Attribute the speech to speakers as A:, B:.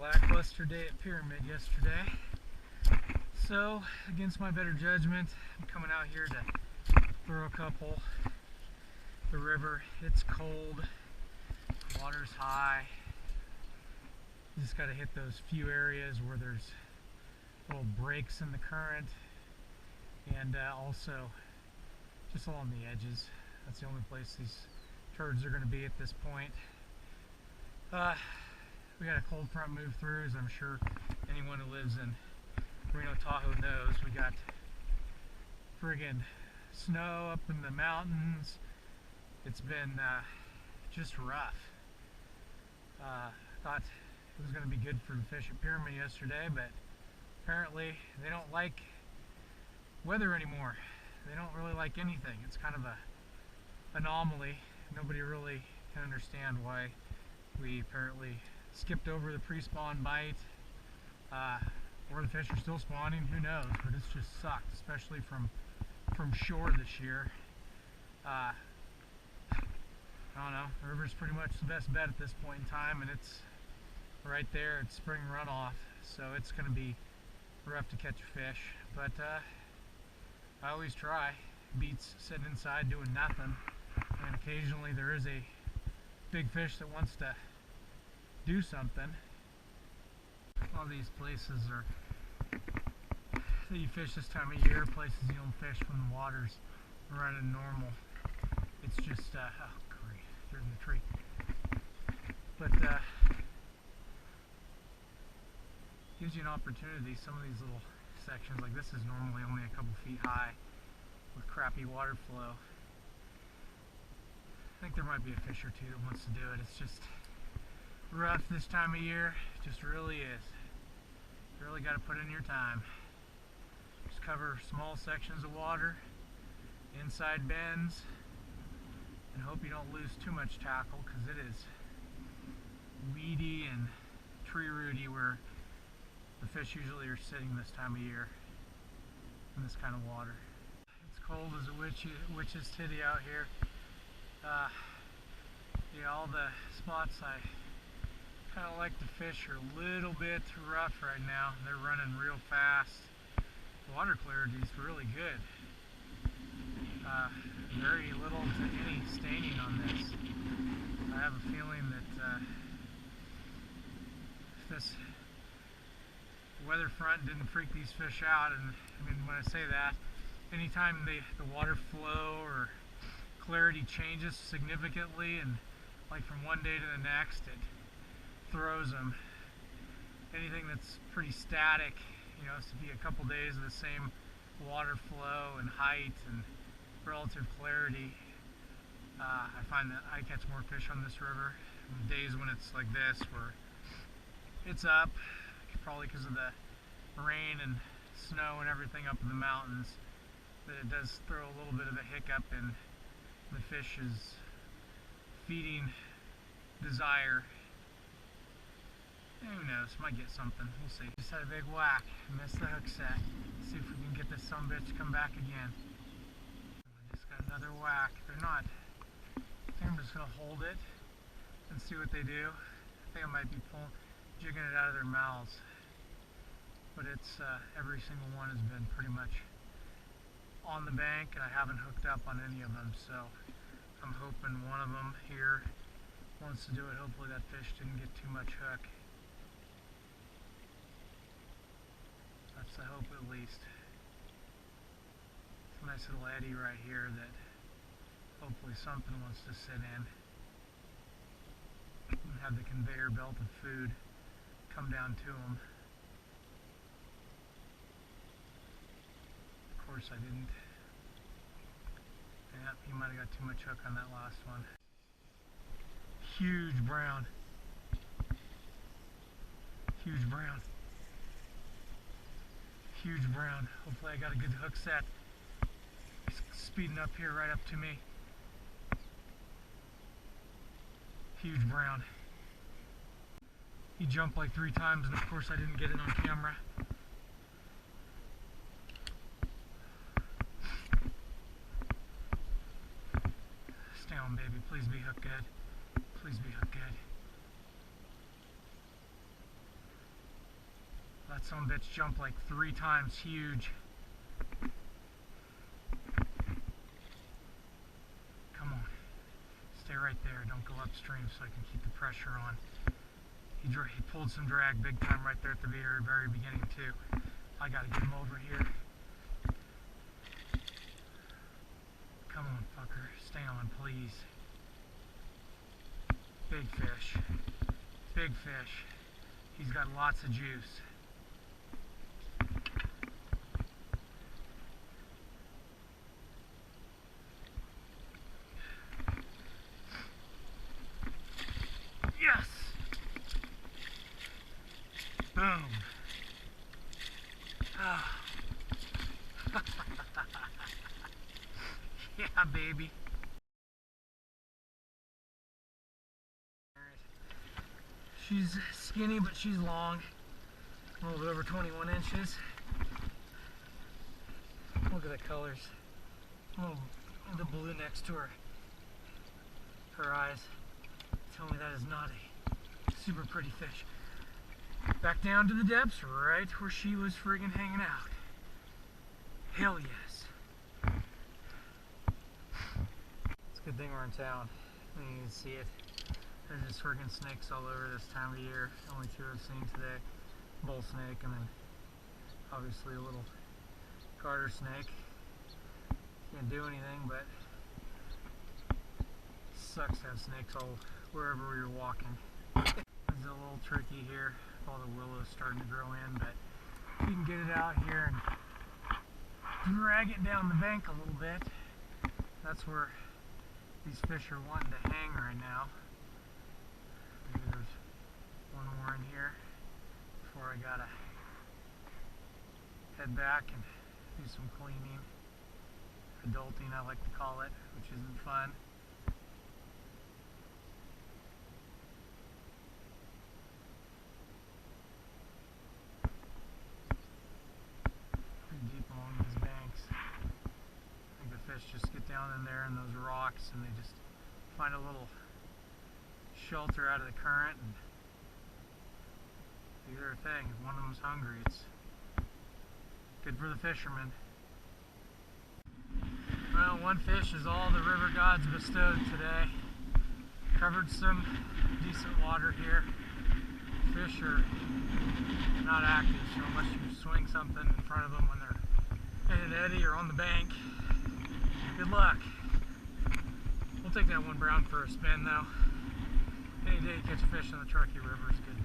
A: lackluster day at Pyramid yesterday. So, against my better judgment, I'm coming out here to throw a couple. The river, it's cold, water's high. You just got to hit those few areas where there's little breaks in the current, and also just along the edges. That's the only place these turds are going to be at this point. We got a cold front move through, as I'm sure anyone who lives in Reno Tahoe knows. We got friggin' snow up in the mountains. It's been just rough. Thought it was going to be good for the fish at Pyramid yesterday, but apparently they don't like weather anymore. They don't really like anything. It's kind of a anomaly. Nobody really can understand why we apparently skipped over the pre-spawn bite, or the fish are still spawning, who knows, but it's just sucked, especially from shore this year. I don't know, the river's pretty much the best bet at this point in time, and it's right there, it's spring runoff, so it's going to be rough to catch a fish, but I always try. Beats sitting inside doing nothing, and occasionally there is a big fish that wants to do something. All these places are that you fish this time of year, places you don't fish when the water's running normal. It's just oh great, they're in the tree. But gives you an opportunity. Some of these little sections, like this, is normally only a couple feet high with crappy water flow. I think there might be a fish or two that wants to do it. It's just rough this time of year. It just really is. You really got to put in your time. Just cover small sections of water, inside bends, and hope you don't lose too much tackle, because it is weedy and tree rooty where the fish usually are sitting this time of year in this kind of water. It's cold as a witch's titty out here. Yeah, all the spots I kind of like to fish are a little bit rough right now. They're running real fast. The water clarity is really good. Very little to any staining on this. I have a feeling that if this weather front didn't freak these fish out, and I mean when I say that, anytime the water flow or clarity changes significantly, and like from one day to the next, it throws them. Anything that's pretty static, you know, it's to be a couple days of the same water flow and height and relative clarity. I find that I catch more fish on this river on days when it's like this, where it's up, probably because of the rain and snow and everything up in the mountains, that it does throw a little bit of a hiccup in the fish's feeding desire. Who knows, might get something, we'll see. Just had a big whack, missed the hook set. Let's see if we can get this sumbitch to come back again. I just got another whack. They're not, I think I'm just going to hold it and see what they do. I think I might be jigging it out of their mouths. But it's, every single one has been pretty much on the bank, and I haven't hooked up on any of them, so I'm hoping one of them here wants to do it. Hopefully that fish didn't get too much hook. That's the hope, at least. It's a nice little eddy right here that hopefully something wants to sit in and have the conveyor belt of food come down to them. Of course I didn't. Yeah, he might have got too much hook on that last one. Huge brown. Huge brown. Huge brown. Hopefully I got a good hook set. He's speeding up here right up to me. Huge brown. He jumped like 3 times, and of course I didn't get it on camera. Stay on, baby. Please be hook good. Please be hook good. That son of a bitch jumped like 3 times, huge. Come on, stay right there, don't go upstream so I can keep the pressure on. He pulled some drag big time right there at the very beginning too. I gotta get him over here. Come on, fucker, stay on, please. Big fish. Big fish. He's got lots of juice. Yes! Boom. Oh. Yeah, baby. She's skinny, but she's long. A little bit over 21 inches. Look at the colors. Oh, the blue next to her eyes. Tell me that is not a super pretty fish. Back down to the depths, right where she was friggin' hanging out. Hell yes. It's a good thing we're in town. You can see it. There's just friggin' snakes all over this time of year. Only 2 I've seen today. Bull snake and then obviously a little garter snake. Can't do anything, but sucks to have snakes all wherever you're walking. There's a little tricky here. All the willows starting to grow in, but if you can get it out here and drag it down the bank a little bit, that's where these fish are wanting to hang right now. Maybe there's one more in here before I gotta head back and do some cleaning. Adulting, I like to call it, which isn't fun. Pretty deep along these banks. I think the fish just get down in there in those rocks and they just find a little shelter out of the current and do their thing. If one of them's hungry, it's good for the fishermen. Well, one fish is all the river gods bestowed today. Covered some decent water here. Fish are not active, so unless you swing something in front of them when they're in an eddy or on the bank, good luck. We'll take that one brown for a spin though. Any day you catch a fish on the Truckee River is a good day.